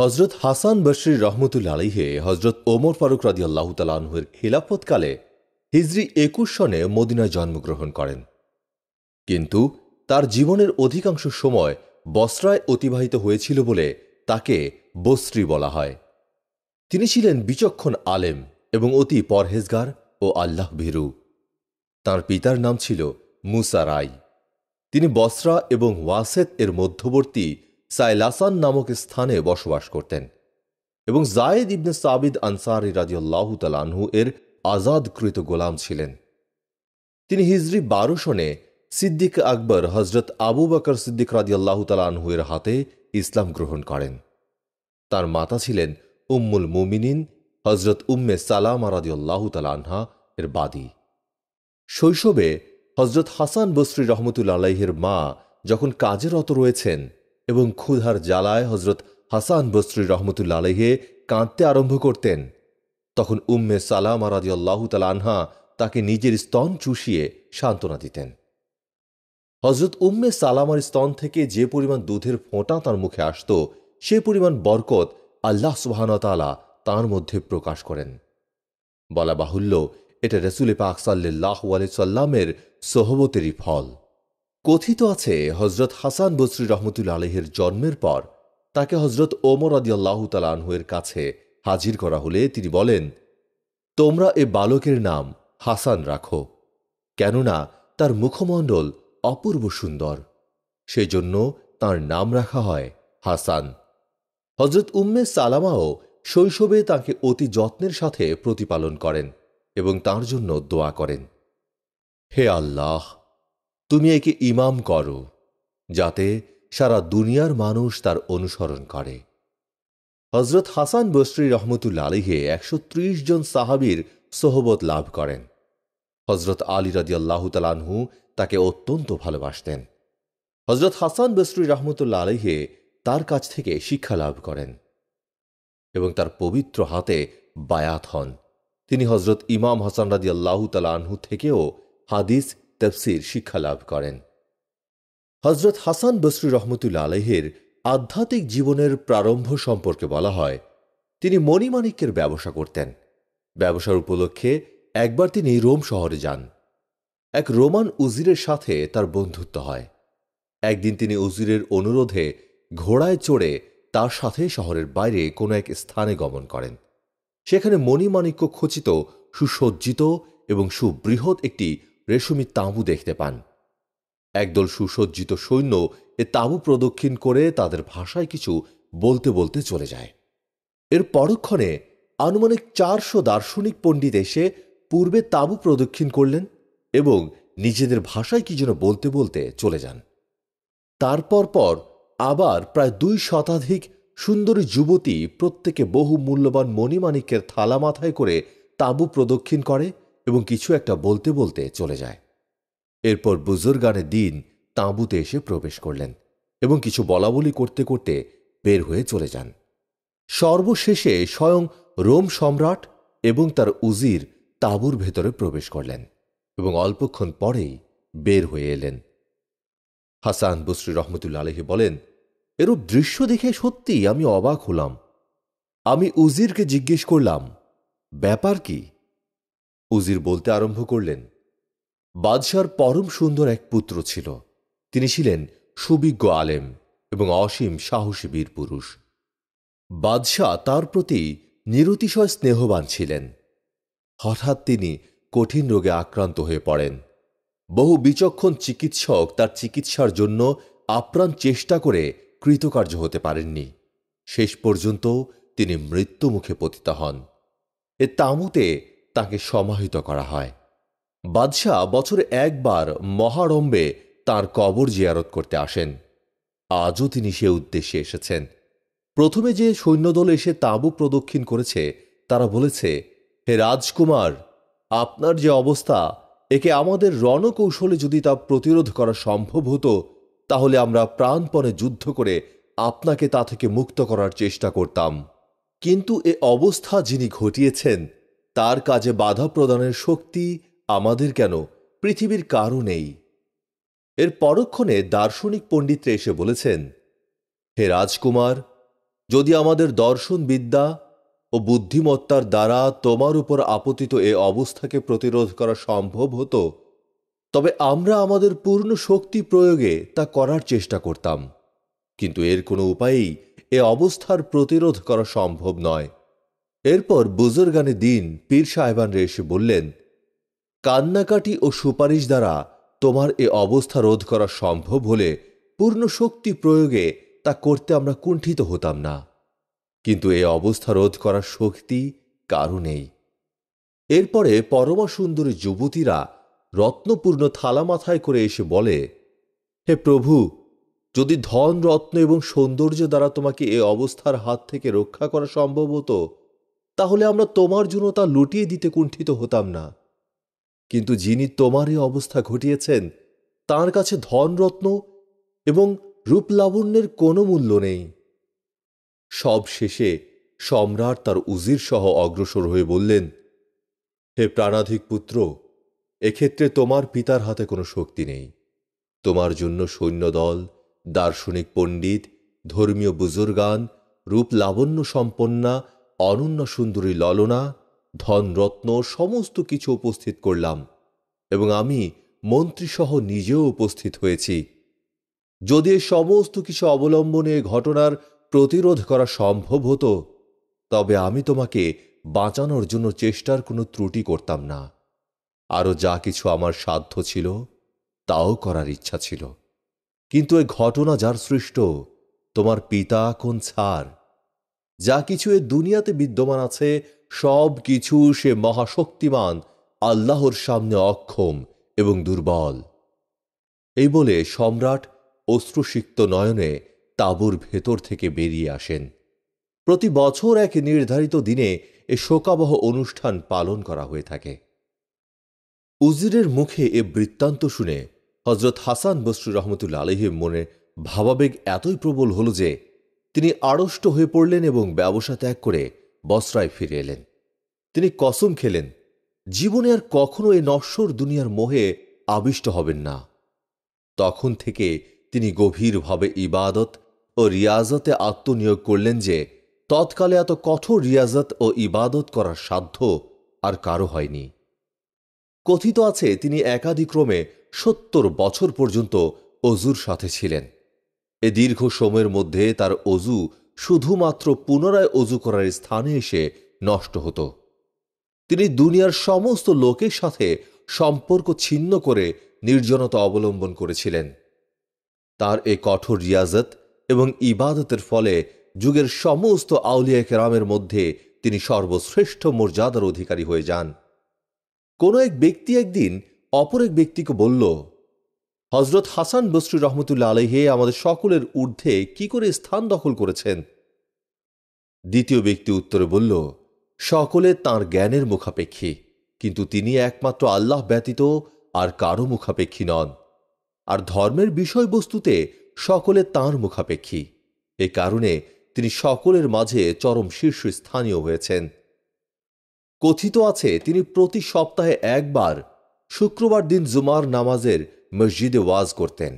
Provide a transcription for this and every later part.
হজরত হাসান বসরি রহমতুল্লা আলাইহে হজরত ওমর ফারুক রাদিয়াল্লাহু তাআলা আনহুর খিলাফতকালে হিজরি ২১ সনে মদিনায় জন্মগ্রহণ করেন। কিন্তু তার জীবনের অধিকাংশ সময় বসরায় অতিবাহিত হয়েছিল বলে তাকে বসরি বলা হয়। তিনি ছিলেন বিচক্ষণ আলেম এবং অতি পরহেজগার ও আল্লাহ ভীরু। তাঁর পিতার নাম ছিল মুসা রাই। তিনি বসরা এবং ওয়াসেত এর মধ্যবর্তী সাইলাসান নামক স্থানে বসবাস করতেন এবং জায়েদ ইবনে সাবিদ আনসারী রাদিয়াল্লাহু তাআলা আনহু এর আজাদকৃত গোলাম ছিলেন। তিনি হিজরি ১২ সনে সিদ্দিক আকবর হজরত আবু বকর সিদ্দিক রাদিয়াল্লাহু তাআলা আনহু এর হাতে ইসলাম গ্রহণ করেন। তার মাতা ছিলেন উম্মুল মুমিনিন হজরত উম্মে সালামা রাদিয়াল্লাহু তাআলা আনহা এর বাদী। শৈশবে হজরত হাসান বসরি রহমতুল্লাহ আলাইহির মা যখন কাজে রত রয়েছেন এবং ক্ষুধার জ্বালায় হজরত হাসান বসরি রহমতুল্লাহ আলাইহে কাঁদতে আরম্ভ করতেন, তখন উম্মে সালামা রাদিয়াল্লাহু তাআলা আনহা তাকে নিজের স্তন চুষিয়ে সান্ত্বনা দিতেন। হজরত উম্মে সালামার স্তন থেকে যে পরিমাণ দুধের ফোঁটা তার মুখে আসত, সে পরিমাণ বরকত আল্লাহ সুবহানাহু ওয়া তাআলা তাঁর মধ্যে প্রকাশ করেন। বলা বাহুল্য, এটা রাসূল পাক সাল্লাল্লাহু আলাইহি সাল্লামের সোহবতেরই ফল। কথিত আছে, হজরত হাসান বসরি রহমতুল্লাহ আলাইহির জন্মের পর তাকে হজরত ওমর রাদিয়াল্লাহু তাআলা আনহু এর কাছে হাজির করা হলে তিনি বলেন, তোমরা এ বালকের নাম হাসান রাখো, কেননা তার মুখমণ্ডল অপূর্ব সুন্দর, সেজন্য তার নাম রাখা হয় হাসান। হজরত উম্মে সালামাও শৈশবে তাকে অতি যত্নের সাথে প্রতিপালন করেন এবং তার জন্য দোয়া করেন, হে আল্লাহ, তুমি একে ইমাম করো যাতে সারা দুনিয়ার মানুষ তার অনুসরণ করে। হজরত হাসান বসরি রহমতুল্লাহ আলাইহি ১৩০ জন সাহাবীর সোহবত লাভ করেন। হজরত আলী রাদিয়াল্লাহু তাআলা আনহু তাকে অত্যন্ত ভালোবাসতেন। হজরত হাসান বসরি রহমতুল্লাহ আলাইহি তার কাছ থেকে শিক্ষা লাভ করেন এবং তার পবিত্র হাতে বায়াত হন। তিনি হজরত ইমাম হাসান রাদিয়াল্লাহু তাআলা আনহু থেকেও হাদিস তাফসীর শিক্ষা লাভ করেন। হজরত হাসান বসরি রহমতুল্লাহ আলাইহির আধ্যাত্মিক জীবনের প্রারম্ভ সম্পর্কে বলা হয়, তিনি মণিমাণিক্যের ব্যবসা করতেন। ব্যবসার উপলক্ষে একবার তিনি রোম শহরে যান। এক রোমান উজিরের সাথে তার বন্ধুত্ব হয়। একদিন তিনি উজিরের অনুরোধে ঘোড়ায় চড়ে তার সাথে শহরের বাইরে কোনো এক স্থানে গমন করেন। সেখানে মণিমাণিক্য খচিত সুসজ্জিত এবং সুবৃহৎ একটি রেশমি তাঁবু দেখতে পান। একদল সুসজ্জিত সৈন্য এ তাঁবু প্রদক্ষিণ করে তাদের ভাষায় কিছু বলতে বলতে চলে যায়। এর পরক্ষণে আনুমানিক ৪০০ দার্শনিক পণ্ডিত এসে পূর্বে তাঁবু প্রদক্ষিণ করলেন এবং নিজেদের ভাষায় কি যেন বলতে বলতে চলে যান। তারপর পর আবার প্রায় ২ শতাধিক সুন্দরী যুবতী প্রত্যেকে বহু মূল্যবান মণিমাণিক্যের থালা মাথায় করে তাঁবু প্রদক্ষিণ করে এবং কিছু একটা বলতে বলতে চলে যায়। এরপর বুজুর্গানে দিন তাঁবুতে এসে প্রবেশ করলেন এবং কিছু বলাবলি করতে করতে বের হয়ে চলে যান। সর্বশেষে স্বয়ং রোম সম্রাট এবং তার উজির তাঁবুর ভেতরে প্রবেশ করলেন এবং অল্পক্ষণ পরেই বের হয়ে এলেন। হাসান বসরি রহমতুল্লাহ আলাইহি বলেন, এরূপ দৃশ্য দেখে সত্যি আমি অবাক হলাম। আমি উজিরকে জিজ্ঞেস করলাম, ব্যাপার কি? উজির বলতে আরম্ভ করলেন, বাদশার পরম সুন্দর এক পুত্র ছিল। তিনি ছিলেন সুবিজ্ঞ আলেম এবং অসীম সাহসী বীর পুরুষ। বাদশাহ তার প্রতি নিরতিশয় স্নেহবান ছিলেন। হঠাৎ তিনি কঠিন রোগে আক্রান্ত হয়ে পড়েন। বহু বিচক্ষণ চিকিৎসক তার চিকিৎসার জন্য আপ্রাণ চেষ্টা করে কৃতকার্য হতে পারেননি। শেষ পর্যন্ত তিনি মৃত্যুমুখে পতিত হন। এ তাঁবুতে তাকে সমাহিত করা হয়। বাদশাহ বছরে একবার মহারম্ভে তাঁর কবর জিয়ারত করতে আসেন। আজও তিনি সে উদ্দেশ্যে এসেছেন। প্রথমে যে সৈন্যদল এসে তাঁবু প্রদক্ষিণ করেছে তারা বলেছে, হে রাজকুমার, আপনার যে অবস্থা, একে আমাদের রণকৌশলে যদি তা প্রতিরোধ করা সম্ভব হতো তাহলে আমরা প্রাণপণে যুদ্ধ করে আপনাকে তা থেকে মুক্ত করার চেষ্টা করতাম। কিন্তু এ অবস্থা যিনি ঘটিয়েছেন তার কাজে বাধা প্রদানের শক্তি আমাদের কেন পৃথিবীর কারও নেই। এর পরক্ষণে দার্শনিক পণ্ডিতরা এসে বলেছেন, হে রাজকুমার, যদি আমাদের দর্শন বিদ্যা ও বুদ্ধিমত্তার দ্বারা তোমার উপর আপতিত এ অবস্থাকে প্রতিরোধ করা সম্ভব হতো, তবে আমরা আমাদের পূর্ণ শক্তি প্রয়োগে তা করার চেষ্টা করতাম। কিন্তু এর কোনো উপায়েই এ অবস্থার প্রতিরোধ করা সম্ভব নয়। এরপর বুজুর্গানে দিন পীর সাহেবানরা এসে বললেন, কান্নাকাটি ও সুপারিশ দ্বারা তোমার এ অবস্থা রোধ করা সম্ভব হলে পূর্ণ শক্তি প্রয়োগে তা করতে আমরা কুণ্ঠিত হতাম না, কিন্তু এ অবস্থা রোধ করার শক্তি কারও নেই। এরপরে পরমা সুন্দরী যুবতীরা রত্নপূর্ণ থালা মাথায় করে এসে বলে, হে প্রভু, যদি ধন রত্ন এবং সৌন্দর্য দ্বারা তোমাকে এ অবস্থার হাত থেকে রক্ষা করা সম্ভব হতো, তাহলে আমরা তোমার জন্য তা লুটিয়ে দিতে কুণ্ঠিত হতাম না। কিন্তু যিনি তোমার এ অবস্থা ঘটিয়েছেন, তাঁর কাছে ধন রত্ন এবং রূপলাবণ্যের কোনো মূল্য নেই। সব শেষে সম্রাট তার উজির সহ অগ্রসর হয়ে বললেন, হে প্রাণাধিক পুত্র, এক্ষেত্রে তোমার পিতার হাতে কোনো শক্তি নেই। তোমার জন্য সৈন্যদল, দার্শনিক পণ্ডিত, ধর্মীয় বুজুর্গান, রূপ লাবণ্য সম্পন্না, অনন্য সুন্দরী ললনা, ধনরত্ন সমস্ত কিছু উপস্থিত করলাম, এবং আমি মন্ত্রীসহ নিজেও উপস্থিত হয়েছি। যদি এ সমস্ত কিছু অবলম্বনে ঘটনার প্রতিরোধ করা সম্ভব হতো, তবে আমি তোমাকে বাঁচানোর জন্য চেষ্টার কোনো ত্রুটি করতাম না। আরও যা কিছু আমার সাধ্য ছিল তাও করার ইচ্ছা ছিল, কিন্তু এ ঘটনা যার সৃষ্ট, তোমার পিতা কোন ছাড়। যা কিছু এ দুনিয়াতে বিদ্যমান আছে সব কিছু সে মহাশক্তিমান আল্লাহর সামনে অক্ষম এবং দুর্বল। এই বলে সম্রাট অশ্রুসিক্ত নয়নে তাঁবুর ভেতর থেকে বেরিয়ে আসেন। প্রতি বছর এক নির্ধারিত দিনে এ শোকাবহ অনুষ্ঠান পালন করা হয়ে থাকে। উজিরের মুখে এ বৃত্তান্ত শুনে হজরত হাসান বসরি রহমতুল্লাহ আলাইহির মনে ভাবাবেগ এতই প্রবল হল যে তিনি আড়ষ্ট হয়ে পড়লেন এবং ব্যবসা ত্যাগ করে বসরায় ফিরে এলেন। তিনি কসম খেলেন, জীবনে আর কখনো এ নশ্বর দুনিয়ার মোহে আবিষ্ট হবেন না। তখন থেকে তিনি গভীরভাবে ইবাদত ও রিয়াজতে আত্মনিয়োগ করলেন যে তৎকালে এত কঠোর রিয়াজত ও ইবাদত করার সাধ্য আর কারো হয়নি। কথিত আছে তিনি একাদিক্রমে ৭০ বছর পর্যন্ত অজুর সাথে ছিলেন। এ দীর্ঘ সময়ের মধ্যে তার অজু শুধুমাত্র পুনরায় অজু করার স্থানে এসে নষ্ট হতো। তিনি দুনিয়ার সমস্ত লোকের সাথে সম্পর্ক ছিন্ন করে নির্জনতা অবলম্বন করেছিলেন। তার এ কঠোর রিয়াজত এবং ইবাদতের ফলে যুগের সমস্ত আউলিয়া কেরামের মধ্যে তিনি সর্বশ্রেষ্ঠ মর্যাদার অধিকারী হয়ে যান। কোনো এক ব্যক্তি একদিন অপর এক ব্যক্তিকে বলল, হজরত হাসান বসরি রহমতুল্লাহ আলাইহি আমাদের সকলের ঊর্ধ্বে কি করে স্থান দখল করেছেন? দ্বিতীয় ব্যক্তি উত্তরে বলল, সকলে তাঁর জ্ঞানের মুখাপেক্ষী, কিন্তু তিনি একমাত্র আল্লাহ ব্যতীত আর কারো মুখাপেক্ষী নন। আর ধর্মের বিষয়বস্তুতে সকলে তাঁর মুখাপেক্ষী। এ কারণে তিনি সকলের মাঝে চরম শীর্ষস্থানীয় হয়েছেন। কথিত আছে তিনি প্রতি সপ্তাহে একবার শুক্রবার দিন জুমার নামাজের মসজিদে ওয়াজ করতেন।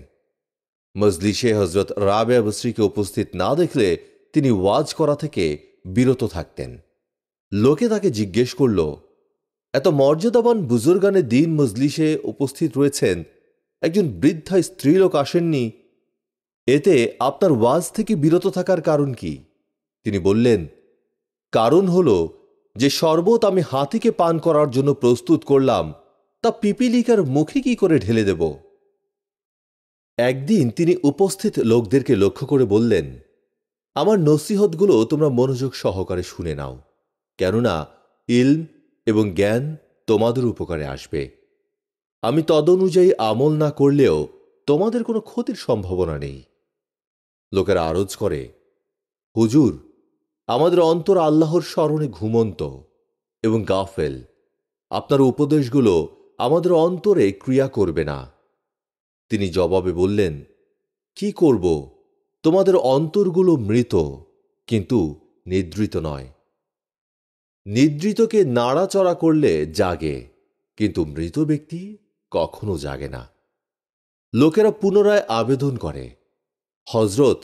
মজলিসে হজরত রাবেয়া বসরিকে উপস্থিত না দেখলে তিনি ওয়াজ করা থেকে বিরত থাকতেন। লোকে তাকে জিজ্ঞেস করল, এত মর্যাদাবান বুজুর্গানে দিন মজলিসে উপস্থিত রয়েছেন, একজন বৃদ্ধা স্ত্রীলোক আসেননি, এতে আপনার ওয়াজ থেকে বিরত থাকার কারণ কি? তিনি বললেন, কারণ হল যে শরবত আমি হাতিকে পান করার জন্য প্রস্তুত করলাম, তা পিপিলিকার মুখে কি করে ঢেলে দেব? একদিন তিনি উপস্থিত লোকদেরকে লক্ষ্য করে বললেন, আমার নসিহতগুলো তোমরা মনোযোগ সহকারে শুনে নাও, কেননা ইলম এবং জ্ঞান তোমাদের উপকারে আসবে। আমি তদনুযায়ী আমল না করলেও তোমাদের কোনো ক্ষতির সম্ভাবনা নেই। লোকেরা আরজ করে, হুজুর, আমাদের অন্তর আল্লাহর স্মরণে ঘুমন্ত এবং গাফেল। আপনার উপদেশগুলো আমাদের অন্তরে ক্রিয়া করবে না। তিনি জবাবে বললেন, কি করব? তোমাদের অন্তরগুলো মৃত, কিন্তু নিদ্রিত নয়। নিদ্রিতকে নাড়াচড়া করলে জাগে, কিন্তু মৃত ব্যক্তি কখনো জাগে না। লোকেরা পুনরায় আবেদন করে, হজরত,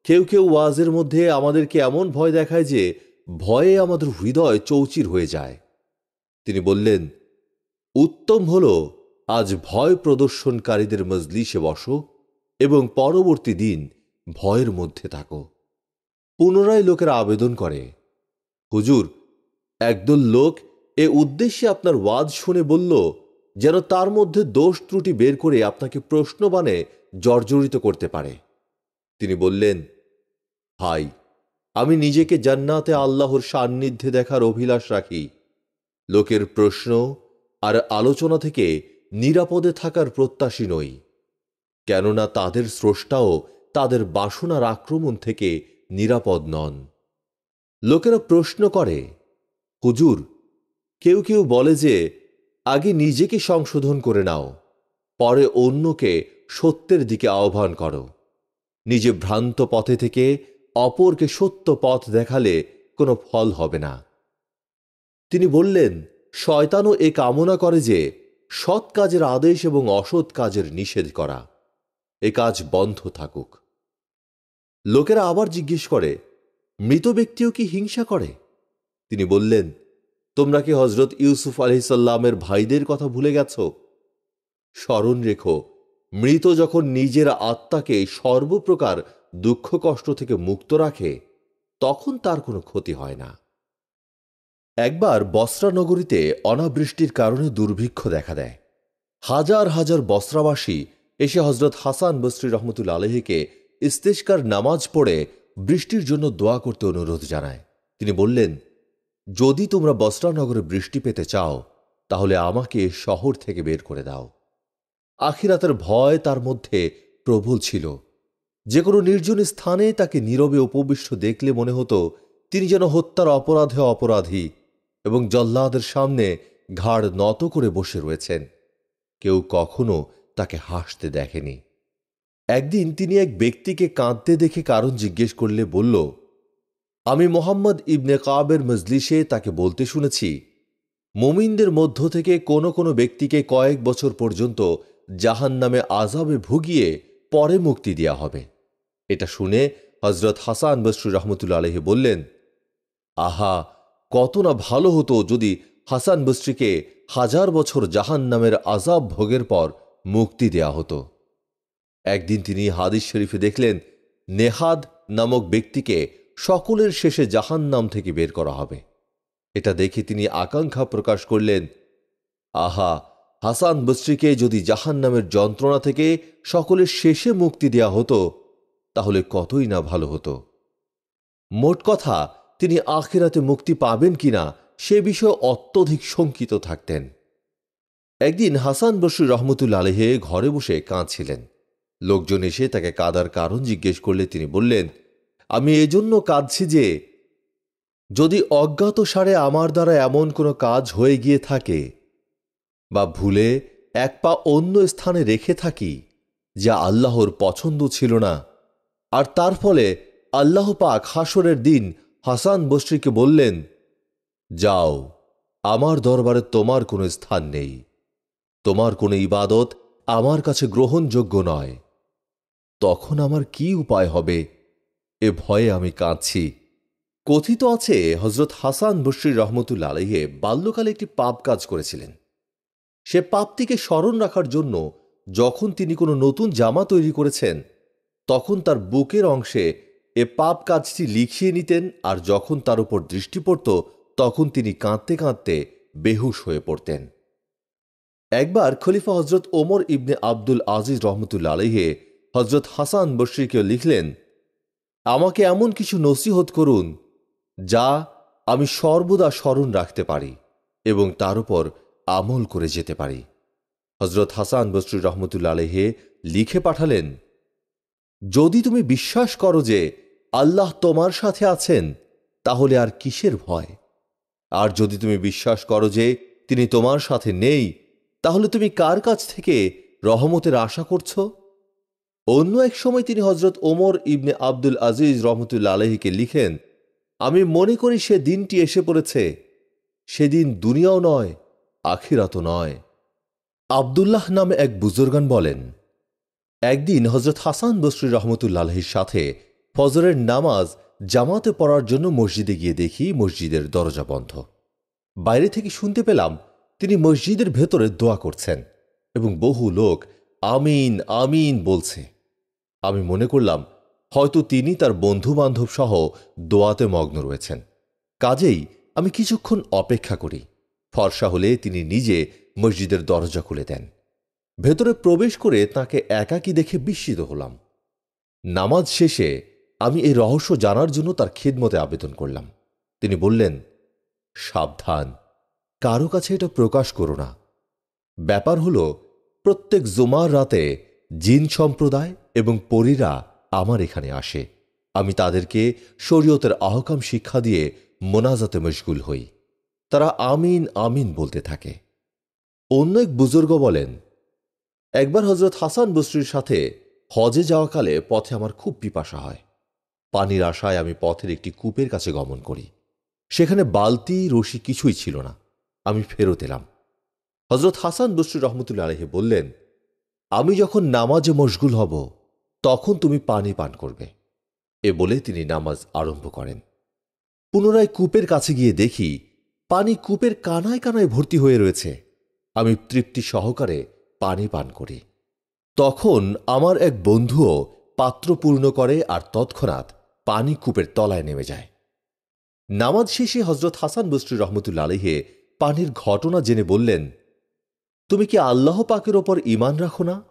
কেউ কেউ ওয়াজের মধ্যে আমাদেরকে এমন ভয় দেখায় যে ভয়ে আমাদের হৃদয় চৌচির হয়ে যায়। তিনি বললেন, উত্তম হল আজ ভয় প্রদর্শনকারীদের মজলিসে বসো এবং পরবর্তী দিন ভয়ের মধ্যে থাকো। পুনরায় লোকেরা আবেদন করে, হুজুর, একদল লোক এ উদ্দেশ্যে আপনার ওয়াজ শুনে বলল যেন তার মধ্যে দোষ ত্রুটি বের করে আপনাকে প্রশ্নবাণে জর্জরিত করতে পারে। তিনি বললেন, ভাই, আমি নিজেকে জান্নাতে আল্লাহর সান্নিধ্যে দেখার অভিলাষ রাখি। লোকের প্রশ্ন আর আলোচনা থেকে নিরাপদে থাকার প্রত্যাশী নই, কেননা তাদের স্রষ্টাও তাদের বাসনার আক্রমণ থেকে নিরাপদ নন। লোকেরা প্রশ্ন করে, হুজুর, কেউ কেউ বলে যে আগে নিজেকে সংশোধন করে নাও, পরে অন্যকে সত্যের দিকে আহ্বান করো। নিজে ভ্রান্ত পথে থেকে অপরকে সত্য পথ দেখালে কোনো ফল হবে না। তিনি বললেন, শয়তানও এ কামনা করে যে সৎ কাজের আদেশ এবং অসৎ কাজের নিষেধ করা, এ কাজ বন্ধ থাকুক। লোকেরা আবার জিজ্ঞেস করে, মৃত ব্যক্তিও কি হিংসা করে? তিনি বললেন, তোমরা কি হজরত ইউসুফ আলাইহিসসালামের ভাইদের কথা ভুলে গেছ? স্মরণ রেখো, মৃত যখন নিজের আত্মাকে সর্বপ্রকার দুঃখ কষ্ট থেকে মুক্ত রাখে তখন তার কোনো ক্ষতি হয় না। একবার বসরা নগরীতে অনাবৃষ্টির কারণে দুর্ভিক্ষ দেখা দেয়। হাজার হাজার বসরাবাসী এসে হজরত হাসান বসরি রহমতুল্লাহ আলাইহিকে ইস্তেশকার নামাজ পড়ে বৃষ্টির জন্য দোয়া করতে অনুরোধ জানায়। তিনি বললেন, যদি তোমরা বসরা নগরে বৃষ্টি পেতে চাও তাহলে আমাকে শহর থেকে বের করে দাও। আখিরাতের ভয় তার মধ্যে প্রবল ছিল। যে কোনো নির্জন স্থানে তাকে নীরবে উপবিষ্ট দেখলে মনে হতো তিনি যেন হত্যার অপরাধে অপরাধী এবং জল্লাদের সামনে ঘাড় নত করে বসে রয়েছেন। কেউ কখনো তাকে হাসতে দেখেনি। একদিন তিনি এক ব্যক্তিকে কাঁদতে দেখে কারণ জিজ্ঞেস করলে বলল, আমি মোহাম্মদ ইবনে কাবের মজলিসে তাকে বলতে শুনেছি, মুমিনদের মধ্য থেকে কোনো কোনো ব্যক্তিকে কয়েক বছর পর্যন্ত জাহান্নামে আযাবে ভুগিয়ে পরে মুক্তি দেয়া হবে। এটা শুনে হজরত হাসান বসরি রহমতুল্লাহ আলাইহি বললেন, আহা, কত না ভালো হতো যদি হাসান বসরিকে 1000 বছর জাহান্নামের আযাব ভোগের পর মুক্তি দেয়া হতো। একদিন তিনি হাদিস শরীফে দেখলেন, নেহাদ নামক ব্যক্তিকে সকলের শেষে জাহান্নাম থেকে বের করা হবে। এটা দেখে তিনি আকাঙ্ক্ষা প্রকাশ করলেন, আহা, হাসান বসরিকে যদি জাহান্নামের যন্ত্রণা থেকে সকলের শেষে মুক্তি দেয়া হতো তাহলে কতই না ভালো হতো। মোট কথা, তিনি আখিরাতে মুক্তি পাবেন কিনা সে বিষয়ে অত্যধিক শঙ্কিত থাকতেন। একদিন হাসান বসরি রহমতুল্লাহ আলাইহি ঘরে বসে কাঁদছিলেন। লোকজন এসে তাকে কাঁদার কারণ জিজ্ঞেস করলে তিনি বললেন, আমি এজন্য কাঁদছি যে যদি অজ্ঞাতসারে আমার দ্বারা এমন কোনো কাজ হয়ে গিয়ে থাকে বা ভুলে এক পা অন্য স্থানে রেখে থাকি যা আল্লাহর পছন্দ ছিল না, আর তার ফলে আল্লাহ পাক হাসরের দিন হাসান বসরিকে বললেন, যাও, আমার দরবারে তোমার কোনো স্থান নেই, তোমার কোনো ইবাদত আমার কাছে গ্রহণযোগ্য নয়, তখন আমার কি উপায় হবে? এ ভয়ে আমি কাঁদছি। কথিত আছে হজরত হাসান বসরি রহমতুল্লাহ আলাইহি বাল্যকালে একটি পাপ কাজ করেছিলেন। সে পাপটিকে স্মরণ রাখার জন্য যখন তিনি কোনো নতুন জামা তৈরি করেছেন তখন তার বুকের অংশে এ পাপ কাজটি লিখিয়ে নিতেন, আর যখন তার উপর দৃষ্টি পড়ত তখন তিনি কাঁদতে কাঁদতে বেহুশ হয়ে পড়তেন। একবার খলিফা হজরত ওমর ইবনে আব্দুল আজিজ রহমতুল্লাহ আলাইহি হজরত হাসান বসরিকে লিখলেন, আমাকে এমন কিছু নসিহত করুন যা আমি সর্বদা স্মরণ রাখতে পারি এবং তার উপর আমল করে যেতে পারি। হজরত হাসান বসরি রহমতুল্লাহ আলাইহি লিখে পাঠালেন, যদি তুমি বিশ্বাস করো যে আল্লাহ তোমার সাথে আছেন তাহলে আর কিসের ভয়? আর যদি তুমি বিশ্বাস করো যে তিনি তোমার সাথে নেই তাহলে তুমি কার কাছ থেকে রহমতের আশা করছ? অন্য এক সময় তিনি হজরত ওমর ইবনে আব্দুল আজিজ রহমতুল্লাহ আলাইহিকে লিখেন, আমি মনে করি সে দিনটি এসে পড়েছে, সেদিন দুনিয়াও নয় আখিরাতও নয়। আব্দুল্লাহ নামে এক বুজুর্গান বলেন, একদিন হজরত হাসান বসরি রহমতুল্লাহ আলাইহির সাথে ফজরের নামাজ জামাতে পড়ার জন্য মসজিদে গিয়ে দেখি মসজিদের দরজা বন্ধ। বাইরে থেকে শুনতে পেলাম তিনি মসজিদের ভেতরে দোয়া করছেন এবং বহু লোক আমিন আমিন বলছে। আমি মনে করলাম হয়তো তিনি তার বন্ধু-বান্ধব সহ দোয়াতে মগ্ন রয়েছেন। কাজেই আমি কিছুক্ষণ অপেক্ষা করি। ফর্সা হলে তিনি নিজে মসজিদের দরজা খুলে দেন। ভেতরে প্রবেশ করে তাকে একাকী দেখে বিস্মিত হলাম। নামাজ শেষে আমি এই রহস্য জানার জন্য তার খিদমতে আবেদন করলাম। তিনি বললেন, সাবধান, কারো কাছে এটা প্রকাশ করো না। ব্যাপার হল, প্রত্যেক জুমার রাতে জিন সম্প্রদায় এবং পরীরা আমার এখানে আসে। আমি তাদেরকে শরীয়তের আহকাম শিক্ষা দিয়ে মোনাজাতে মশগুল হই। তারা আমিন আমিন বলতে থাকে। অন্য এক বুজুর্গ বলেন, একবার হজরত হাসান বসরির সাথে হজে যাওয়াকালে পথে আমার খুব পিপাসা হয়। পানির আশায় আমি পথের একটি কূপের কাছে গমন করি। সেখানে বালতি রশি কিছুই ছিল না। আমি ফেরত এলাম। হজরত হাসান বসরি রহমতুল্লাহ আলাইহি বললেন, আমি যখন নামাজে মশগুল হব তখন তুমি পানি পান করবে। এ বলে তিনি নামাজ আরম্ভ করেন। পুনরায় কূপের কাছে গিয়ে দেখি পানি কূপের কানায় কানায় ভর্তি হয়ে রয়েছে। আমি তৃপ্তি সহকারে পানি পান করি। তখন আমার এক বন্ধুও পাত্র পূর্ণ করে আর তৎক্ষণাৎ পানি কূপের তলায় নেমে যায়। নামাজ শেষে হজরত হাসান বসরি রহমতুল্লাহ আলাইহি পানির ঘটনা জেনে বললেন, তুমি কি আল্লাহ পাকের ওপর ঈমান রাখো না?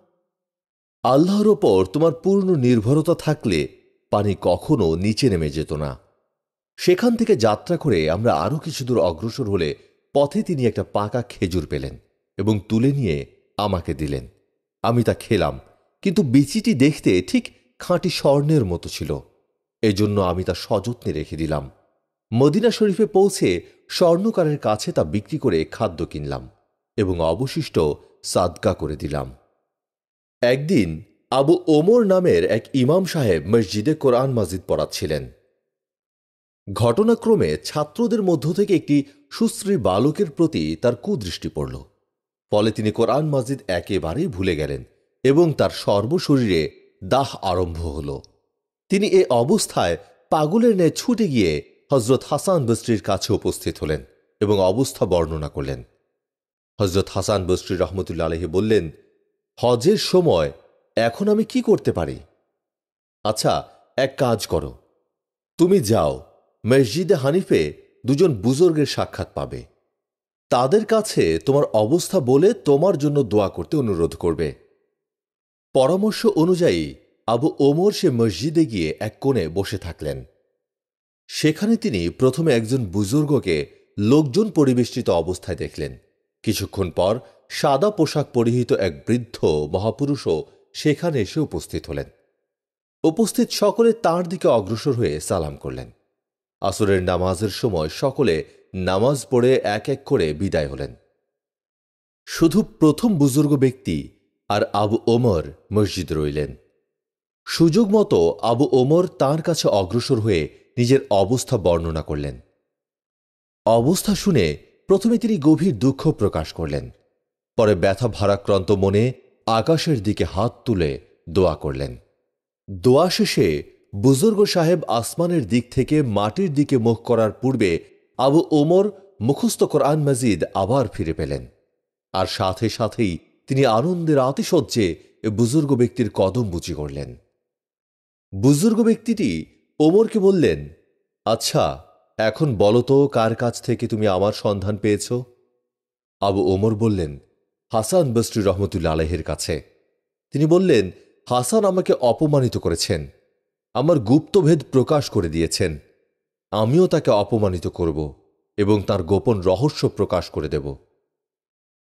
আল্লাহর ওপর তোমার পূর্ণ নির্ভরতা থাকলে পানি কখনো নিচে নেমে যেত না। সেখান থেকে যাত্রা করে আমরা আরও কিছু দূর অগ্রসর হলে পথে তিনি একটা পাকা খেজুর পেলেন এবং তুলে নিয়ে আমাকে দিলেন। আমি তা খেলাম, কিন্তু বিচিটি দেখতে ঠিক খাঁটি স্বর্ণের মতো ছিল। এজন্য আমি তা সযত্নে রেখে দিলাম। মদিনা শরীফে পৌঁছে স্বর্ণকারের কাছে তা বিক্রি করে খাদ্য কিনলাম এবং অবশিষ্ট সাদকা করে দিলাম। একদিন আবু ওমর নামের এক ইমাম সাহেব মসজিদে কোরআন মাজিদ পড়াচ্ছিলেন। ঘটনাক্রমে ছাত্রদের মধ্য থেকে একটি সুশ্রী বালকের প্রতি তার কুদৃষ্টি পড়ল। ফলে তিনি কোরআন মাজিদ একেবারেই ভুলে গেলেন এবং তার সর্বশরীরে দাহ আরম্ভ হল। তিনি এ অবস্থায় পাগলের ন্যায় ছুটে গিয়ে হজরত হাসান বসরির কাছে উপস্থিত হলেন এবং অবস্থা বর্ণনা করলেন। হজরত হাসান বসরি রহমতুল্লাহ আলাইহি বললেন, হজের সময় এখন আমি কি করতে পারি? আচ্ছা, এক কাজ করো, তুমি যাও মসজিদে হানিফে দুজন বুজুর্গের সাক্ষাৎ পাবে। তাদের কাছে তোমার অবস্থা বলে তোমার জন্য দোয়া করতে অনুরোধ করবে। পরামর্শ অনুযায়ী আবু ওমর সে মসজিদে গিয়ে এক কোণে বসে থাকলেন। সেখানে তিনি প্রথমে একজন বুজুর্গকে লোকজন পরিবেষ্টিত অবস্থায় দেখলেন। কিছুক্ষণ পর সাদা পোশাক পরিহিত এক বৃদ্ধ মহাপুরুষও সেখানে এসে উপস্থিত হলেন। উপস্থিত সকলে তাঁর দিকে অগ্রসর হয়ে সালাম করলেন। আসরের নামাজের সময় সকলে নামাজ পড়ে এক এক করে বিদায় হলেন। শুধু প্রথম বুজুর্গ ব্যক্তি আর আবু ওমর মসজিদ রইলেন। সুযোগ মতো আবু ওমর তাঁর কাছে অগ্রসর হয়ে নিজের অবস্থা বর্ণনা করলেন। অবস্থা শুনে প্রথমে তিনি গভীর দুঃখ প্রকাশ করলেন। পরে ব্যথা ভারাক্রান্ত মনে আকাশের দিকে হাত তুলে দোয়া করলেন। দোয়া শেষে বুজুর্গ সাহেব আসমানের দিক থেকে মাটির দিকে মুখ করার পূর্বে আবু ওমর মুখস্থ কোরআন মাজিদ আবার ফিরে পেলেন। আর সাথে সাথেই তিনি আনন্দের আতিশয্যে বুজুর্গ ব্যক্তির কদম বুচি করলেন। বুজুর্গ ব্যক্তিটি ওমরকে বললেন, আচ্ছা, এখন বলো তো কার কাছ থেকে তুমি আমার সন্ধান পেয়েছ? আবু ওমর বললেন, হাসান বসরি রহমতুল্লাহ আলাইহির কাছে। তিনি বললেন, হাসান আমাকে অপমানিত করেছেন, আমার গুপ্তভেদ প্রকাশ করে দিয়েছেন। আমিও তাকে অপমানিত করব এবং তার গোপন রহস্য প্রকাশ করে দেব।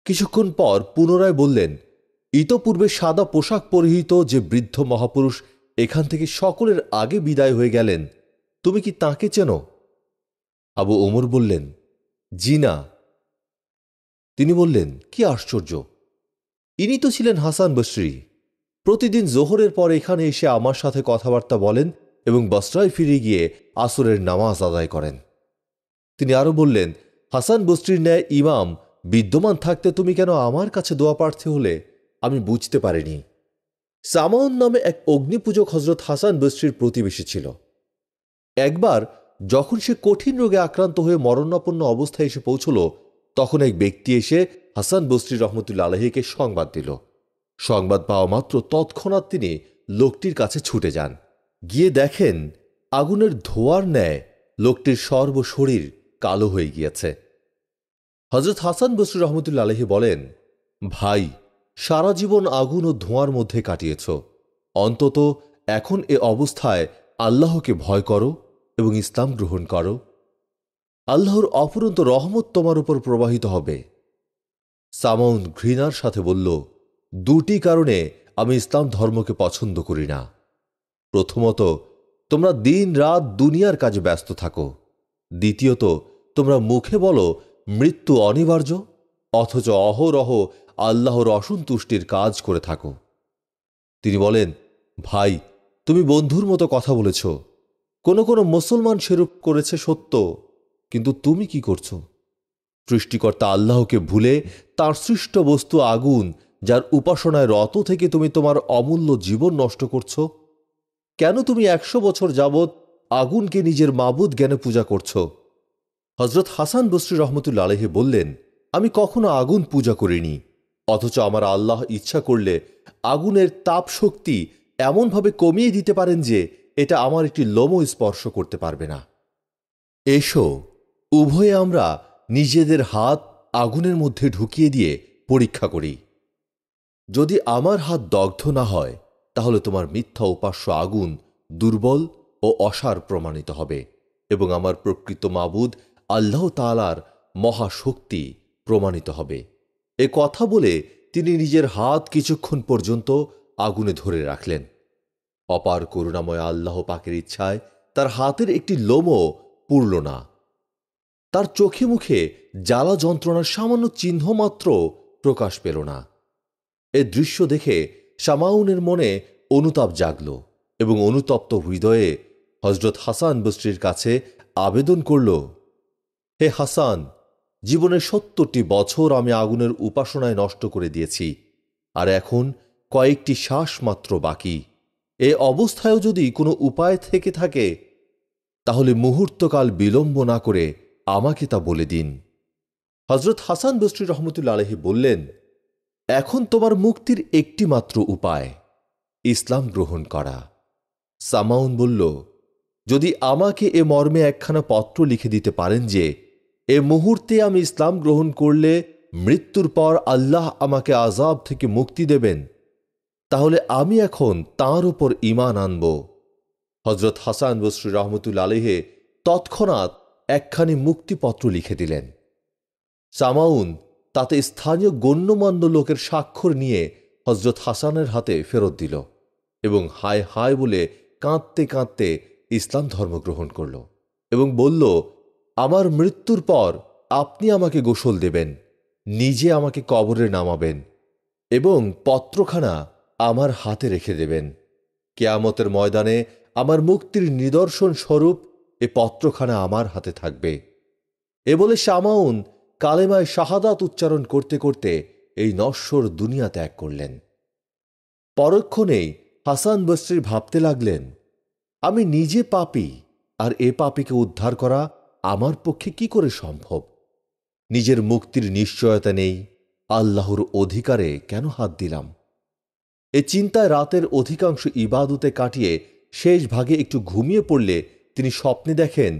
কিছুক্ষণ পর পুনরায় বললেন, ইতপূর্বে সাদা পোশাক পরিহিত যে বৃদ্ধ মহাপুরুষ এখান থেকে সকলের আগে বিদায় হয়ে গেলেন, তুমি কি তাকে চেনো? আবু ওমর বললেন, জি না। তিনি বললেন, কি আশ্চর্য, ইনি তো ছিলেন হাসান বসরি। প্রতিদিন জোহরের পর এখানে এসে আমার সাথে কথাবার্তা বলেন এবং বসরায় ফিরে গিয়ে আসরের নামাজ আদায় করেন। তিনি আরো বললেন, হাসান বসরির ন্যায় ইমাম বিদ্যমান থাকতে তুমি কেন আমার কাছে দোয়া প্রার্থী হলে আমি বুঝতে পারিনি। সামাউন নামে এক অগ্নিপূজক হজরত হাসান বসরির প্রতিবেশী ছিল। একবার যখন সে কঠিন রোগে আক্রান্ত হয়ে মরণাপন্ন অবস্থায় এসে পৌঁছল, তখন এক ব্যক্তি এসে হাসান বসরি রহমতুল্লাহ আলাইহিকে সংবাদ দিল। সংবাদ পাওয়া মাত্র তৎক্ষণাৎ তিনি লোকটির কাছে ছুটে যান। গিয়ে দেখেন আগুনের ধোঁয়ার ন্যায় লোকটির সর্বশরীর কালো হয়ে গিয়েছে। হজরত হাসান বসরি রহমতুল্লাহ আলাইহি বলেন, ভাই, সারা জীবন আগুন ও ধোঁয়ার মধ্যে কাটিয়েছ, অন্তত এখন এ অবস্থায় আল্লাহকে ভয় করো এবং ইসলাম গ্রহণ করো। আল্লাহর অফুরন্ত রহমত তোমার উপর প্রবাহিত হবে। সামাউন ঘৃণার সাথে বলল, দুটি কারণে আমি ইসলাম ধর্মকে পছন্দ করি না। প্রথমত, তোমরা দিন রাত দুনিয়ার কাজে ব্যস্ত থাকো। দ্বিতীয়ত, তোমরা মুখে বলো মৃত্যু অনিবার্য, অথচ অহরহ আল্লাহর অসন্তুষ্টির কাজ করে থাকো। তিনি বলেন, ভাই, তুমি বন্ধুর মতো কথা বলেছ। কোনো কোনো মুসলমান সেরূপ করেছে সত্য, কিন্তু তুমি কি করছো? সৃষ্টিকর্তা আল্লাহকে ভুলে তাঁর সৃষ্ট বস্তু আগুন, যার উপাসনায় রত থেকে তুমি তোমার অমূল্য জীবন নষ্ট করছো। কেন তুমি 100 বছর যাবৎ আগুনকে নিজের মাবুদ জ্ঞানে পূজা করছো? হজরত হাসান বসরি রহমতুল্লাহ আলাইহি বললেন, আমি কখনো আগুন পূজা করিনি, অথচ আমার আল্লাহ ইচ্ছা করলে আগুনের তাপ শক্তি এমনভাবে কমিয়ে দিতে পারেন যে এটা আমার একটি লোমও স্পর্শ করতে পারবে না। এসো, উভয়ে আমরা নিজেদের হাত আগুনের মধ্যে ঢুকিয়ে দিয়ে পরীক্ষা করি। যদি আমার হাত দগ্ধ না হয়, তাহলে তোমার মিথ্যা উপাস্য আগুন দুর্বল ও অসার প্রমাণিত হবে এবং আমার প্রকৃত মাবুদ আল্লাহ তাআলার মহাশক্তি প্রমাণিত হবে। এ কথা বলে তিনি নিজের হাত কিছুক্ষণ পর্যন্ত আগুনে ধরে রাখলেন। অপার করুণাময় আল্লাহ পাকের ইচ্ছায় তার হাতের একটি লোমও পুড়ল না। তার চোখে মুখে জ্বালা যন্ত্রণার সামান্য চিহ্ন মাত্র প্রকাশ পেল না। এ দৃশ্য দেখে সামাউনের মনে অনুতাপ জাগল এবং অনুতপ্ত হৃদয়ে হজরত হাসান বসরির কাছে আবেদন করল, হে হাসান, জীবনের 70টি বছর আমি আগুনের উপাসনায় নষ্ট করে দিয়েছি, আর এখন কয়েকটি শ্বাস মাত্র বাকি। এ অবস্থায়ও যদি কোনো উপায় থেকে থাকে, তাহলে মুহূর্তকাল বিলম্ব না করে আমাকে তা বলে দিন। হজরত হাসান বসরি রহমতুল্লাহ আলাইহি বললেন, এখন তোমার মুক্তির একটি মাত্র উপায়, ইসলাম গ্রহণ করা। সামাউন বলল, যদি আমাকে এ মর্মে একখানা পত্র লিখে দিতে পারেন যে এ মুহূর্তে আমি ইসলাম গ্রহণ করলে মৃত্যুর পর আল্লাহ আমাকে আযাব থেকে মুক্তি দেবেন, তাহলে আমি এখন তাঁর উপর ঈমান আনব। হজরত হাসান বসরি রহমতুল্লাহ আলাইহি তৎক্ষণাৎ একখানি মুক্তিপত্র লিখে দিলেন। সামাউন তাতে স্থানীয় গণ্যমান্য লোকের স্বাক্ষর নিয়ে হজরত হাসানের হাতে ফেরত দিল এবং হায় হায় বলে কাঁদতে কাঁদতে ইসলাম ধর্ম গ্রহণ করল এবং বলল, আমার মৃত্যুর পর আপনি আমাকে গোসল দেবেন, নিজে আমাকে কবরে নামাবেন এবং পত্রখানা আমার হাতে রেখে দেবেন। কিয়ামতের ময়দানে আমার মুক্তির নিদর্শন স্বরূপ এ পত্রখানা আমার হাতে থাকবে। এ বলে সামাউন কালেমায় শাহাদাত উচ্চারণ করতে করতে এই নশ্বর দুনিয়া ত্যাগ করলেন। পরক্ষণেই হাসান বসরি ভাবতে লাগলেন, আমি নিজে পাপী, আর এ পাপীকে উদ্ধার করা আমার পক্ষে কি করে সম্ভব? নিজের মুক্তির নিশ্চয়তা নেই, আল্লাহর অধিকারে কেন হাত দিলাম? এ চিন্তায় রাতের অধিকাংশ ইবাদতে কাটিয়ে শেষ ভাগে একটু ঘুমিয়ে পড়লে তিনি স্বপ্নে দেখেন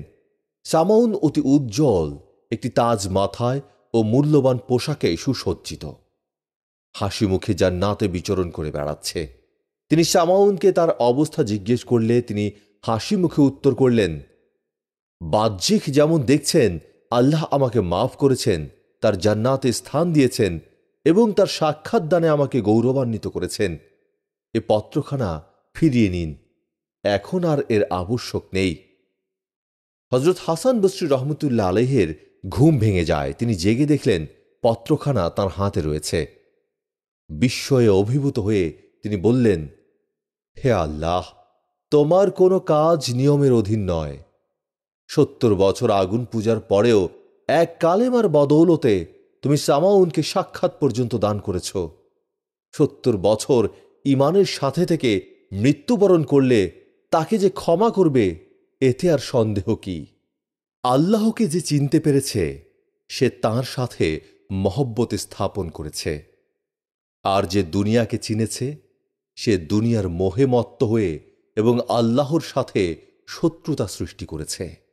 সামাউন অতি উজ্জ্বল একটি তাজ মাথায় ও মূল্যবান পোশাকে সুসজ্জিত, হাসি মুখে জান্নাতে বিচরণ করে বেড়াচ্ছে। তিনি সামাউনকে তার অবস্থা জিজ্ঞেস করলে তিনি হাসি মুখে উত্তর করলেন, বাহ্যিক যেমন দেখছেন আল্লাহ আমাকে মাফ করেছেন, তার জান্নাতে স্থান দিয়েছেন এবং তার সাক্ষাৎ দানে আমাকে গৌরবান্বিত করেছেন, এ পত্রখানা ফিরিয়ে নিন, এখন আর এর আবশ্যক নেই। হজরত হাসান বসরি রহমতুল্লাহ আলাইহির ঘুম ভেঙে যায়। তিনি জেগে দেখলেন পত্রখানা তাঁর হাতে রয়েছে। বিস্ময়ে অভিভূত হয়ে তিনি বললেন, হে আল্লাহ, তোমার কোনো কাজ নিয়মের অধীন নয়। 70 বছর আগুন পূজার পরেও এক কালেমার বদৌলতে তুমি সামাউনকে সাক্ষাৎ পর্যন্ত দান করেছ। 70 বছর ঈমানের সাথে থেকে মৃত্যুবরণ করলে তাকে যে ক্ষমা করবে, এতে আর সন্দেহ কি? আল্লাহকে যে চিনতে পেরেছে, সে তাঁর সাথে মহব্বত স্থাপন করেছে। আর যে দুনিয়াকে চিনেছে, সে দুনিয়ার মোহে মত্ত হয়ে এবং আল্লাহর সাথে শত্রুতা সৃষ্টি করেছে।